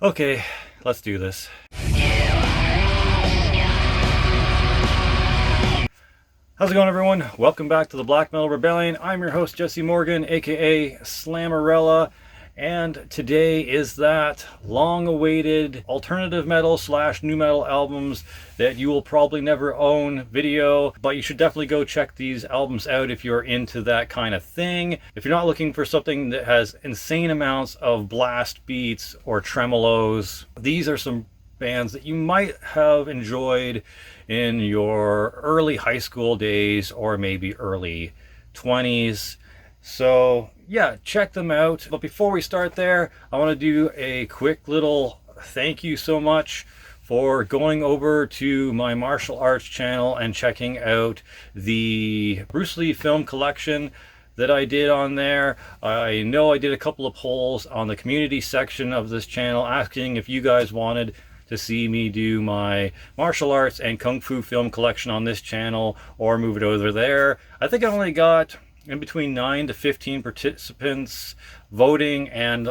Okay, let's do this. How's it going, everyone? Welcome back to the Black Metal Rebellion. I'm your host, Jesse Morgan, aka Slammerella, and today is that long-awaited alternative metal / new metal albums that you will probably never own video, but you should definitely go check these albums out if you're into that kind of thing. If you're not looking for something that has insane amounts of blast beats or tremolos, these are some bands that you might have enjoyed in your early high school days or maybe early 20s. So yeah, check them out. But before we start there, I want to do a quick little thank you so much for going over to my martial arts channel and checking out the Bruce Lee film collection that I did on there. I know I did a couple of polls on the community section of this channel asking if you guys wanted to see me do my martial arts and kung fu film collection on this channel or move it over there. I think I only got in between 9 to 15 participants voting, and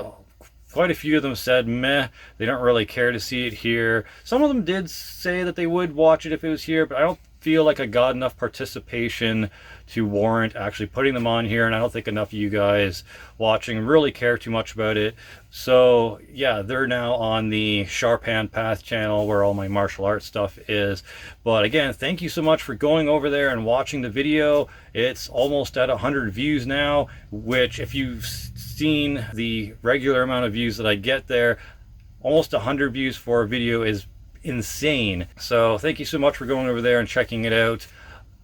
quite a few of them said meh, they don't really care to see it here. Some of them did say that they would watch it if it was here, but I don't feel like I got enough participation to warrant actually putting them on here, and I don't think enough of you guys watching really care too much about it. So yeah, they're now on the Sharp Hand Path channel where all my martial arts stuff is. But again, thank you so much for going over there and watching the video. It's almost at 100 views now, which if you've seen the regular amount of views that I get there, almost 100 views for a video is insane. So thank you so much for going over there and checking it out.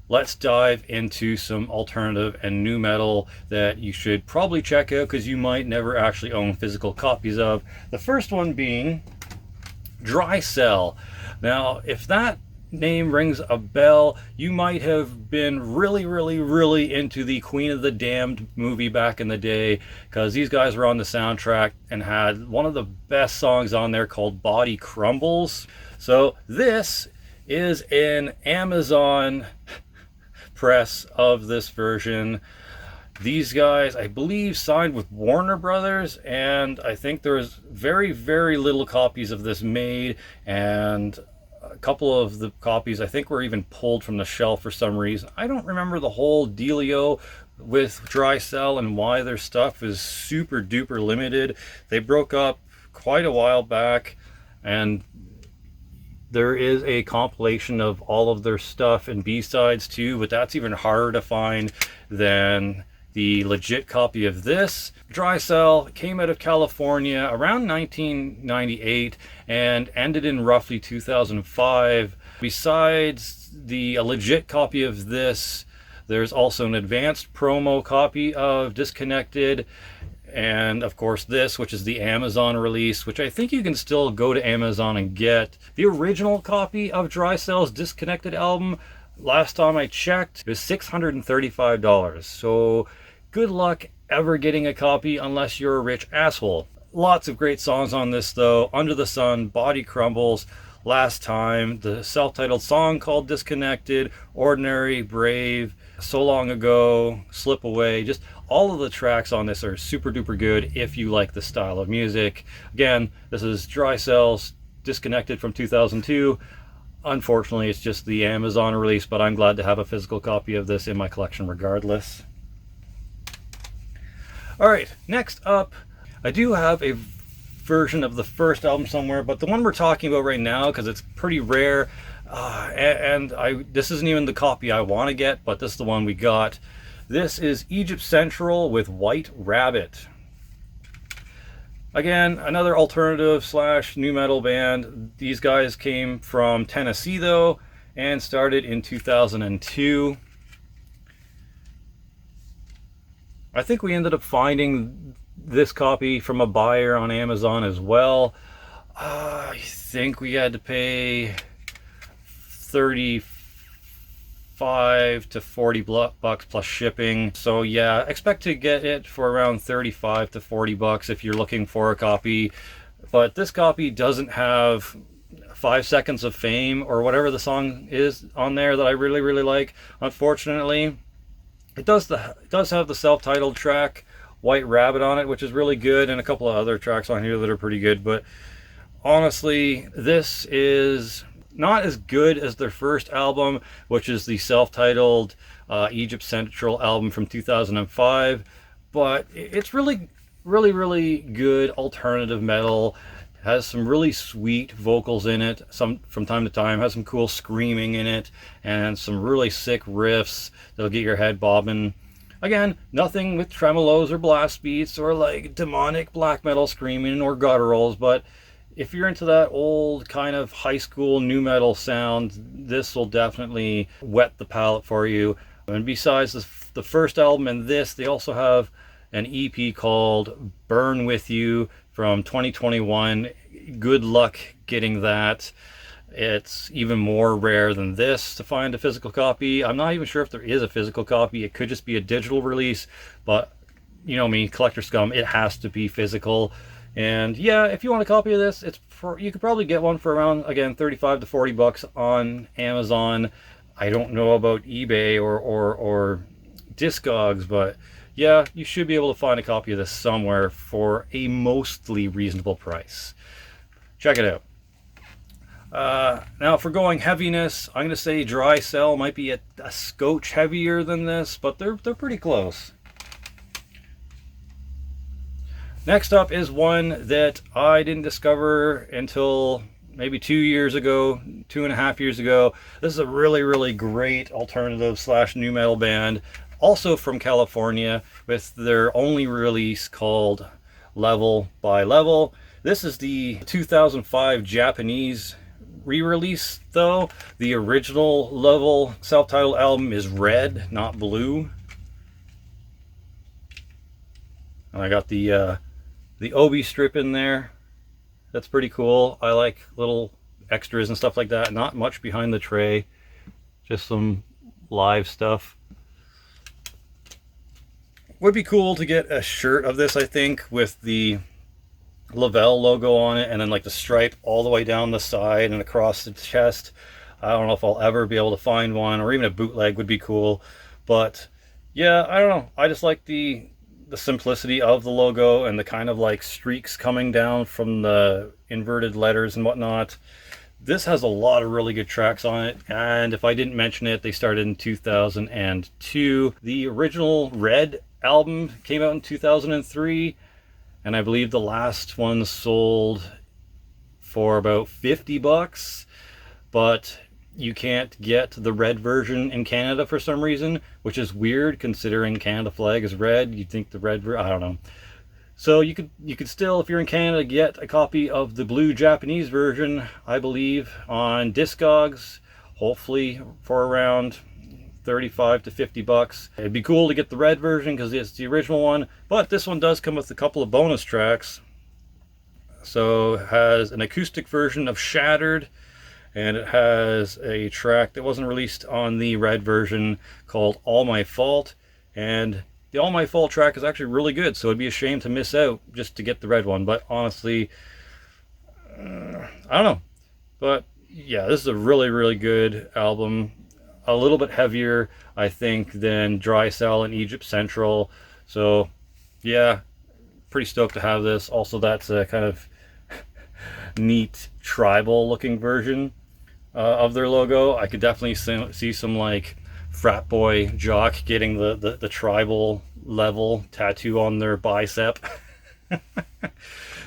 Let's dive into some alternative and new metal that you should probably check out because you might never actually own physical copies of. The first one being Dry Cell. Now, if that name rings a bell, you might have been really into the Queen of the Damned movie back in the day, because these guys were on the soundtrack and had one of the best songs on there called Body Crumbles. So this is an Amazon press of this version. These guys, I believe, signed with Warner Brothers, and I think there's very little copies of this made, and a couple of the copies I think were even pulled from the shelf for some reason. I don't remember the whole dealio with Dry Cell and why their stuff is super duper limited. They broke up quite a while back, and there is a compilation of all of their stuff and B-sides too, but that's even harder to find than the legit copy of this. Dry Cell came out of California around 1998 and ended in roughly 2005. Besides a legit copy of this, there's also an advanced promo copy of Disconnected, and of course this, which is the Amazon release, which I think you can still go to Amazon and get. The original copy of Dry Cell's Disconnected album, last time I checked, it was $635. So good luck ever getting a copy unless you're a rich asshole. Lots of great songs on this though. Under the Sun, Body Crumbles, Last Time, the self-titled song called Disconnected, Ordinary, Brave, So Long Ago, Slip Away. Just all of the tracks on this are super duper good if you like the style of music. Again, this is Dry Cell's Disconnected from 2002. Unfortunately, it's just the Amazon release, but I'm glad to have a physical copy of this in my collection regardless. Alright, next up, I do have a version of the first album somewhere, but the one we're talking about right now, because it's pretty rare, this isn't even the copy I want to get, but this is the one we got. This is Egypt Central with White Rabbit. Again, another alternative / new metal band. These guys came from Tennessee though, and started in 2002. I think we ended up finding this copy from a buyer on Amazon as well. I think we had to pay $35 to $40 plus shipping. So yeah, expect to get it for around $35 to $40 if you're looking for a copy. But this copy doesn't have 5 Seconds of Fame or whatever the song is on there that I really like, unfortunately. It does have the self-titled track White Rabbit on it, which is really good, and a couple of other tracks on here that are pretty good, but honestly, this is not as good as their first album, which is the self-titled Egypt Central album from 2005, but it's really good alternative metal. Has some really sweet vocals in it, some from time to time, has some cool screaming in it, and some really sick riffs that'll get your head bobbing. Again, nothing with tremolos or blast beats or like demonic black metal screaming or gutturals, but if you're into that old kind of high school nu metal sound, this will definitely whet the palate for you. And besides the first album and this, they also have an EP called Burn With You from 2021. Good luck getting that. It's even more rare than this to find a physical copy. I'm not even sure if there is a physical copy. It could just be a digital release, but you know me, collector scum, it has to be physical. And yeah, if you want a copy of this, you could probably get one for around, again, 35 to 40 bucks on Amazon. I don't know about eBay or Discogs, but yeah, you should be able to find a copy of this somewhere for a mostly reasonable price. Check it out. Now, for going heaviness, I'm going to say Dry Cell might be a scotch heavier than this, but they're pretty close. Next up is one that I didn't discover until maybe 2 years ago, 2.5 years ago. This is a really great alternative slash nu metal band, also from California, with their only release called Level by Level. This is the 2005 Japanese re-release though. The original Level self-titled album is red, not blue. And I got the Obi strip in there. That's pretty cool. I like little extras and stuff like that. Not much behind the tray, just some live stuff. Would be cool to get a shirt of this, I think, with the Lavelle logo on it, and then like the stripe all the way down the side and across the chest. I don't know if I'll ever be able to find one, or even a bootleg would be cool. But yeah, I don't know. I just like the simplicity of the logo and the kind of like streaks coming down from the inverted letters and whatnot. This has a lot of really good tracks on it, and if I didn't mention it, they started in 2002. The original Red album came out in 2003, and I believe the last one sold for about 50 bucks, but you can't get the red version in Canada for some reason, which is weird considering Canada flag is red. You'd think the red, I don't know. So you could still, if you're in Canada, get a copy of the blue Japanese version, I believe, on Discogs, hopefully for around 35 to 50 bucks. It'd be cool to get the red version because it's the original one, but this one does come with a couple of bonus tracks. So it has an acoustic version of Shattered, and it has a track that wasn't released on the red version called All My Fault, and the All My Fault track is actually really good, so it'd be a shame to miss out just to get the red one. But honestly, I don't know. But yeah, this is a really good album. A little bit heavier, I think, than Dry Cell and Egypt Central. So yeah, pretty stoked to have this. Also, that's a kind of neat tribal looking version of their logo. I could definitely see some like frat boy jock getting the tribal level tattoo on their bicep.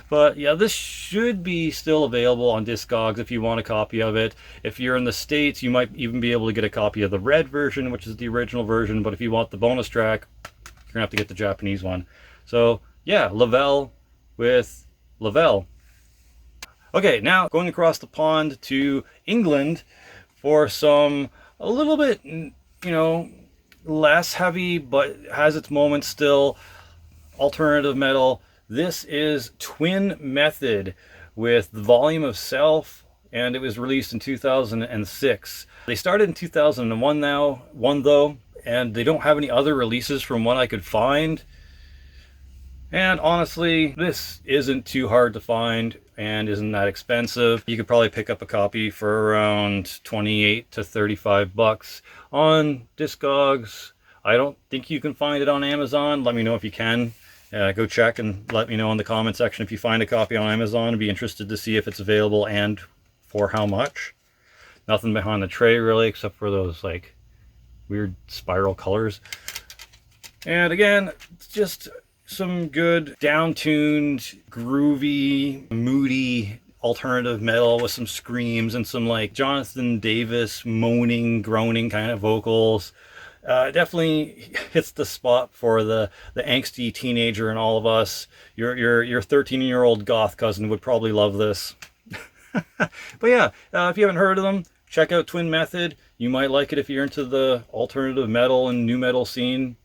But yeah, this should be still available on Discogs if you want a copy of it. If you're in the States, you might even be able to get a copy of the red version, which is the original version, but if you want the bonus track, you're gonna have to get the Japanese one. So yeah, Lavelle with Lavelle. Okay, now going across the pond to England for some a little bit, you know, less heavy, but has its moments still, alternative metal. This is Twin Method with The Volume of Self, and it was released in 2006. They started in 2001 though, and they don't have any other releases from what I could find. And honestly, this isn't too hard to find and isn't that expensive. You could probably pick up a copy for around 28 to 35 bucks on Discogs. I don't think you can find it on Amazon. Let me know if you can. Go check and let me know in the comment section if you find a copy on Amazon. I'd be interested to see if it's available and for how much. Nothing behind the tray really, except for those like weird spiral colors. And again, just some good down-tuned, groovy, moody alternative metal with some screams and some like Jonathan Davis moaning, groaning kind of vocals. Definitely hits the spot for the angsty teenager in all of us. Your 13-year-old goth cousin would probably love this. But yeah, if you haven't heard of them, check out Twin Method. You might like it if you're into the alternative metal and new metal scene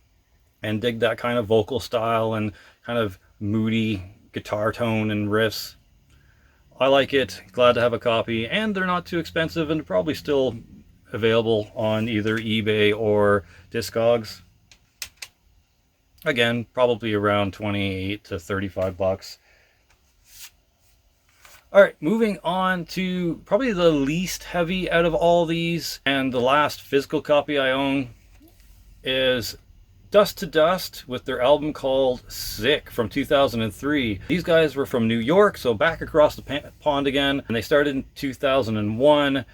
and dig that kind of vocal style and kind of moody guitar tone and riffs. I like it. Glad to have a copy, and they're not too expensive and probably still available on either eBay or Discogs. Again, probably around 28 to 35 bucks. All right, moving on to probably the least heavy out of all these, and the last physical copy I own is Dust to Dust with their album called Sick from 2003. These guys were from New York, so back across the pond again, and they started in 2001.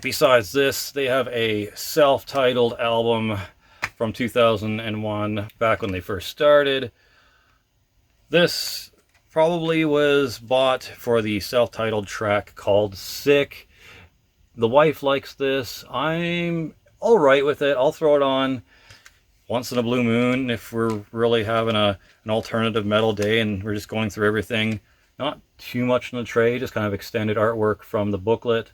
Besides this, they have a self-titled album from 2001, back when they first started. This probably was bought for the self-titled track called Sick. The wife likes this. I'm all right with it. I'll throw it on once in a blue moon if we're really having an alternative metal day and we're just going through everything. Not too much in the tray, just kind of extended artwork from the booklet.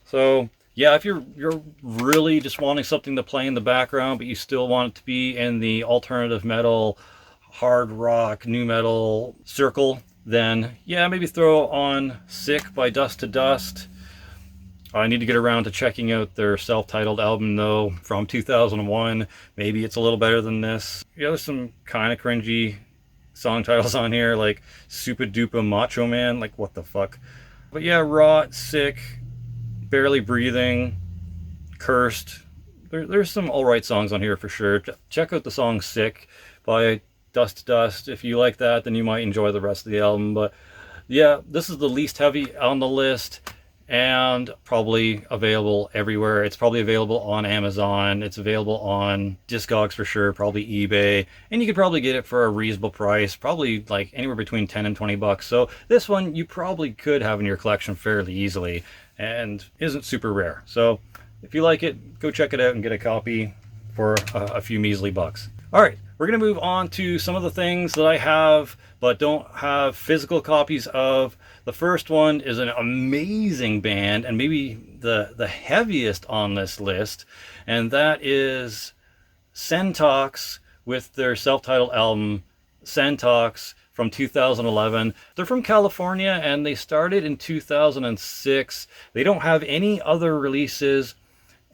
So yeah, if you're really just wanting something to play in the background, but you still want it to be in the alternative metal, hard rock, new metal circle, then yeah, maybe throw on Sick by Dust to Dust. I need to get around to checking out their self-titled album though, from 2001. Maybe it's a little better than this. Yeah, there's some kind of cringy song titles on here, like Super Duper Macho Man, like what the fuck. But yeah, Rot, Sick, Barely Breathing, Cursed. There's some alright songs on here for sure. Check out the song Sick by Dust to Dust. If you like that, then you might enjoy the rest of the album. But yeah, this is the least heavy on the list and probably available everywhere. It's probably available on Amazon. It's available on Discogs for sure, probably eBay. And you could probably get it for a reasonable price, probably like anywhere between 10 and 20 bucks. So this one you probably could have in your collection fairly easily and isn't super rare. So if you like it, go check it out and get a copy for a few measly bucks. All right, we're gonna move on to some of the things that I have but don't have physical copies of. The first one is an amazing band, and maybe the heaviest on this list, and that is Centox with their self-titled album, Centox, from 2011. They're from California, and they started in 2006. They don't have any other releases,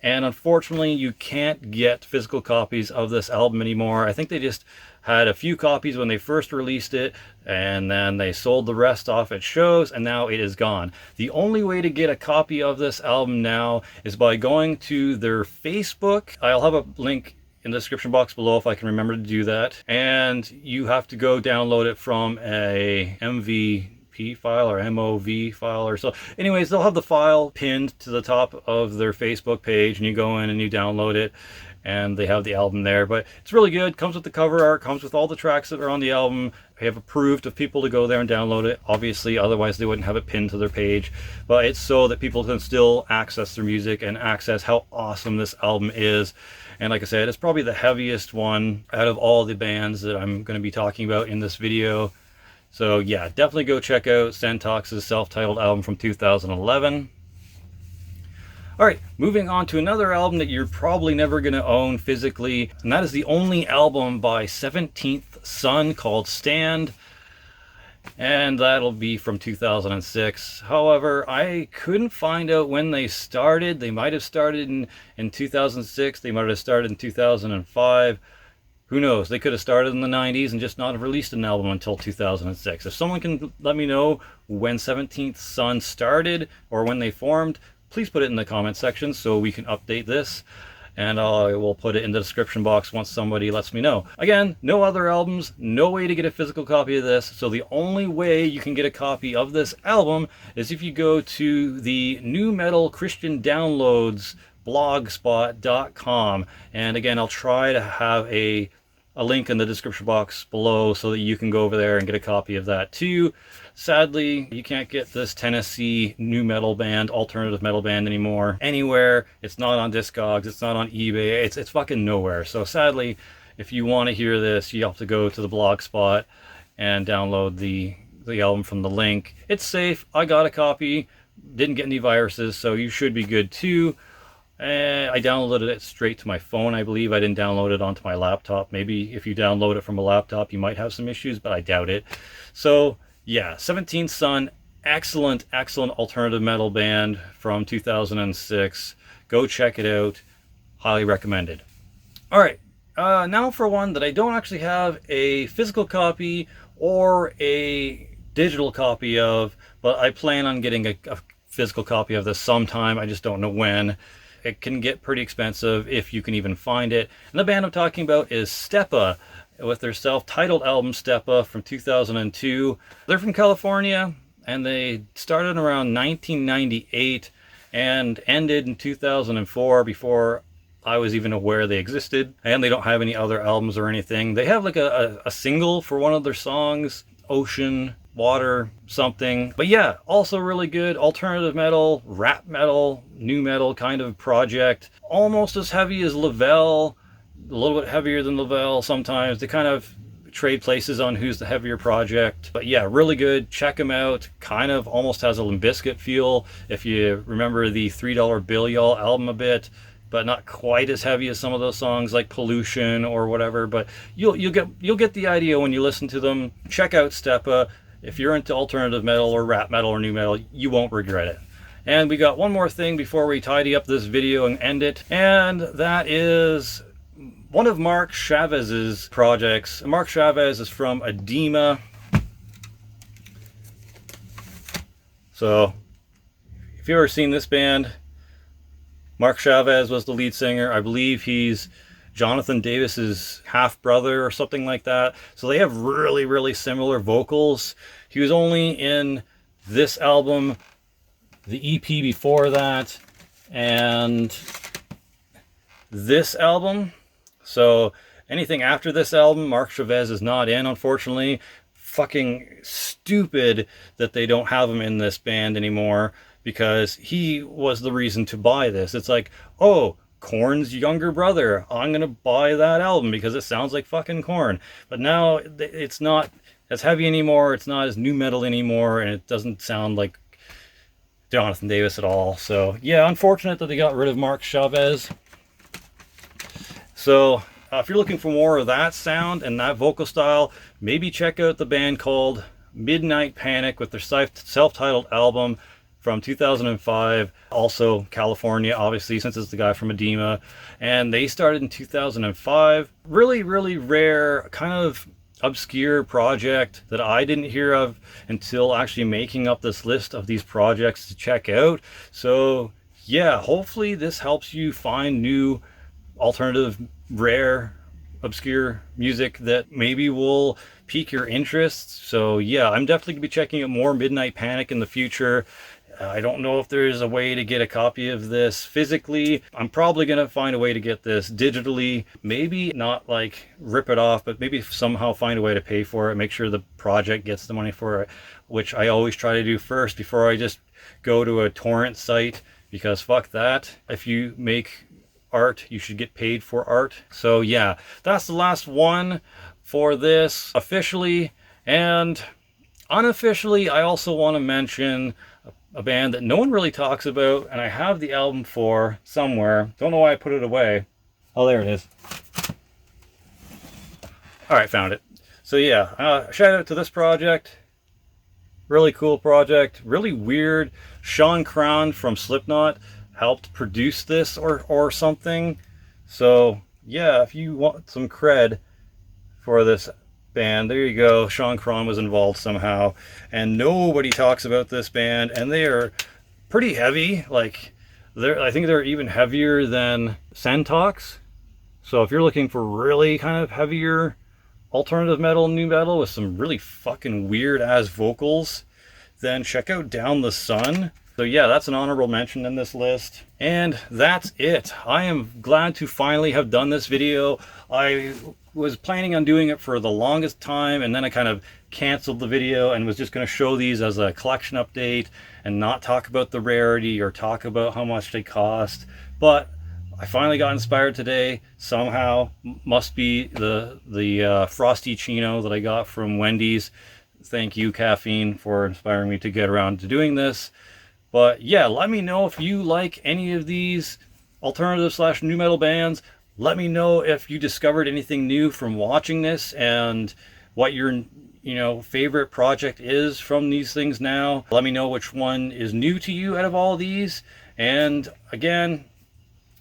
and unfortunately you can't get physical copies of this album anymore. I think they just had a few copies when they first released it, and then they sold the rest off at shows, and now it is gone. The only way to get a copy of this album now is by going to their Facebook. I'll have a link in the description box below if I can remember to do that. And you have to go download it from a MVP file or MOV file or so. Anyways, they'll have the file pinned to the top of their Facebook page, and you go in and you download it, and they have the album there. But it's really good. Comes with the cover art, comes with all the tracks that are on the album. They have approved of people to go there and download it, obviously, otherwise they wouldn't have it pinned to their page. But it's so that people can still access their music and access how awesome this album is. And like I said, it's probably the heaviest one out of all the bands that I'm going to be talking about in this video. So yeah, definitely go check out Centox's self-titled album from 2011. Alright, moving on to another album that you're probably never going to own physically, and that is the only album by 17th Sun called Stand, and that'll be from 2006. However, I couldn't find out when they started. They might have started in 2006, they might have started in 2005. Who knows? They could have started in the 90s and just not have released an album until 2006. If someone can let me know when 17th Sun started or when they formed, please put it in the comment section so we can update this. and I will put it in the description box once somebody lets me know. Again, no other albums, no way to get a physical copy of this, so the only way you can get a copy of this album is if you go to the Nu Metal Christian Downloads blogspot.com, and again, I'll try to have a link in the description box below so that you can go over there and get a copy of that too. Sadly, you can't get this Tennessee nu metal band, alternative metal band anymore anywhere. It's not on Discogs, it's not on eBay, it's fucking nowhere. So sadly, if you want to hear this, you have to go to the Blogspot and download the album from the link. It's safe. I got a copy, didn't get any viruses, so you should be good too. I downloaded it straight to my phone, I believe. I didn't download it onto my laptop. Maybe if you download it from a laptop, you might have some issues, but I doubt it. So yeah, 17th excellent alternative metal band from 2006. Go check it out. Highly recommended. All right, now for one that I don't actually have a physical copy or a digital copy of, but I plan on getting a physical copy of this sometime. I just don't know when. It can get pretty expensive if you can even find it. And the band I'm talking about is STEPA, with their self-titled album STEPA from 2002. They're from California, and they started around 1998 and ended in 2004 before I was even aware they existed. And they don't have any other albums or anything. They have like a single for one of their songs, Ocean Water something. But yeah, also really good alternative metal, rap metal, nu metal kind of project. Almost as heavy as Lavelle, a little bit heavier than Lavelle sometimes. They kind of trade places on who's the heavier project. But yeah, really good. Check them out. Kind of almost has a Limp Bizkit feel, if you remember the $3 Bill Y'all album a bit, but not quite as heavy as some of those songs like Pollution or whatever. But you'll get the idea when you listen to them. Check out STEPA. If you're into alternative metal or rap metal or nu metal, you won't regret it. And we got one more thing before we tidy up this video and end it, and that is one of Mark Chavez's projects. Mark Chavez is from Edema. So if you've ever seen this band, Mark Chavez was the lead singer. I believe he's Jonathan Davis's half-brother or something like that. So they have really similar vocals. He was only in this album, the EP before that, and this album. So anything after this album, Mark Chavez is not in, unfortunately. Fucking stupid that they don't have him in this band anymore, because he was the reason to buy this. It's like, oh, Korn's younger brother, I'm gonna buy that album because it sounds like fucking Korn. But now it's not as heavy anymore, it's not as nu metal anymore, and it doesn't sound like Jonathan Davis at all. So yeah, unfortunate that they got rid of Mark Chavez. So if you're looking for more of that sound and that vocal style, maybe check out the band called Midnight Panic with their self-titled album from 2005, also California, obviously, since it's the guy from Edema. And they started in 2005. Really rare, kind of obscure project that I didn't hear of until actually making up this list of these projects to check out. So yeah, hopefully this helps you find new alternative, rare, obscure music that maybe will pique your interests. So yeah, I'm definitely gonna be checking out more Midnight Panic in the future. I don't know if there's a way to get a copy of this physically. I'm probably going to find a way to get this digitally. Maybe not like rip it off, but maybe somehow find a way to pay for it. Make sure the project gets the money for it, which I always try to do first before I just go to a torrent site, because fuck that. If you make art, you should get paid for art. So yeah, that's the last one for this officially. And unofficially, I also want to mention a band that no one really talks about, and I have the album for somewhere. Don't know why I put it away. Oh, there it is. All right, found it. So yeah, shout out to this project. Really cool project. Really weird. Sean Crown from Slipknot helped produce this or something. So yeah, if you want some cred for this band, there you go. Sean Cron was involved somehow, and nobody talks about this band, and they are pretty heavy. Like, I think they're even heavier than Centox. So if you're looking for really kind of heavier alternative metal, new metal with some really fucking weird ass vocals, then check out DownTheSun. So yeah, that's an honorable mention in this list. And that's it. I am glad to finally have done this video. I was planning on doing it for the longest time, and then I kind of canceled the video and was just going to show these as a collection update and not talk about the rarity or talk about how much they cost. But I finally got inspired today somehow. Must be the Frosty Chino that I got from Wendy's. Thank you, caffeine, for inspiring me to get around to doing this. But yeah, let me know if you like any of these alternative slash new metal bands. Let me know if you discovered anything new from watching this and what your favorite project is from these things now. Let me know which one is new to you out of all these. And again,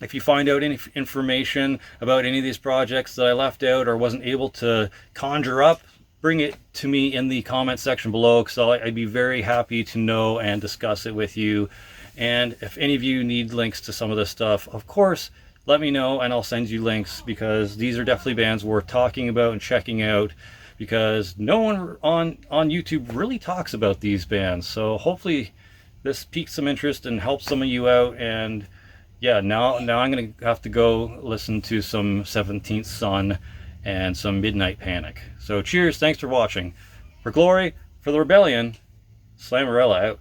if you find out any information about any of these projects that I left out or wasn't able to conjure up, bring it to me in the comment section below, because I'd be very happy to know and discuss it with you. And if any of you need links to some of this stuff, of course, let me know and I'll send you links, because these are definitely bands worth talking about and checking out, because no one on YouTube really talks about these bands. So hopefully this piques some interest and helps some of you out. And yeah, now I'm gonna have to go listen to some 17th Sun and some Midnight Panic. So cheers, thanks for watching. For glory, for the rebellion, Slammerella out.